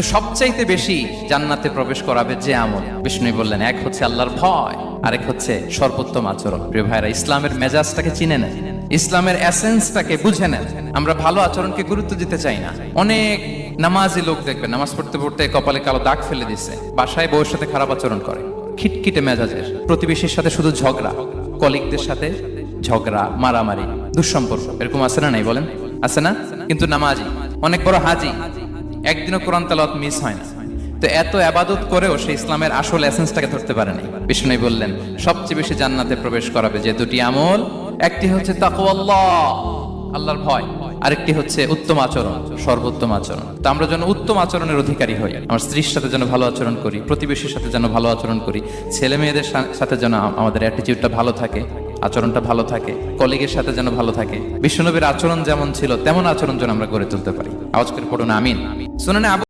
সবচাইতে বেশি জান্নাতে প্রবেশ করাবে যে আমল, বিষ্ণু বললেন, এক হচ্ছে আল্লাহর ভয়, আরেক হচ্ছে সর্বোত্তম আচরণ। প্রিয় ভাইরা, ইসলামের মেজাজটাকে চিনে নেন, ইসলামের এসেন্সটাকে বুঝে নেন। আমরা ভালো আচরণকে গুরুত্ব দিতে চাই না। অনেক নামাজি লোক দেখবেন নামাজ পড়তে পড়তে কপালে কালো দাগ ফেলে দিচ্ছে, বাসায় বউয়ের সাথে খারাপ আচরণ করে, খিটখিটে মেজাজের, প্রতিবেশীর সাথে শুধু ঝগড়া, কলিগদের সাথে ঝগড়া, মারামারি, দুঃসম্পর্ক, এরকম আছে না? নাই বলেন, আছে না? কিন্তু নামাজি, অনেক বড় হাজি, একদিনও কোরআন তেলাওয়াত মিস হয় না। তো এত আবাদত করেও সে ইসলামের আসল এসেন্সটাকে ধরতে পারেনি। বিষ্ণু বললেন, সবচেয়ে বেশি জান্নাতে প্রবেশ করাবে যে দুটি আমল, একটি হচ্ছে তাকওয়াল্লাহ, আল্লাহর ভয়, আরেকটি হচ্ছে উত্তম আচরণ, সর্বোত্তম আচরণ। তো আমরা যেন উত্তম আচরণের অধিকারী হই, আমার স্ত্রীর সাথে যেন ভালো আচরণ করি, প্রতিবেশীর সাথে যেন ভালো আচরণ করি, ছেলে মেয়েদের সাথে যেন আমাদের অ্যাটিটিউডটা ভালো থাকে, আচরণটা ভালো থাকে, কলিগের সাথে যেন ভালো থাকে। বিশ্বনবীর আচরণ যেমন ছিল তেমন আচরণ যেন আমরা গড়ে তুলতে পারি। আওয়াজ করে পড়ুন আমিন। শুনুন,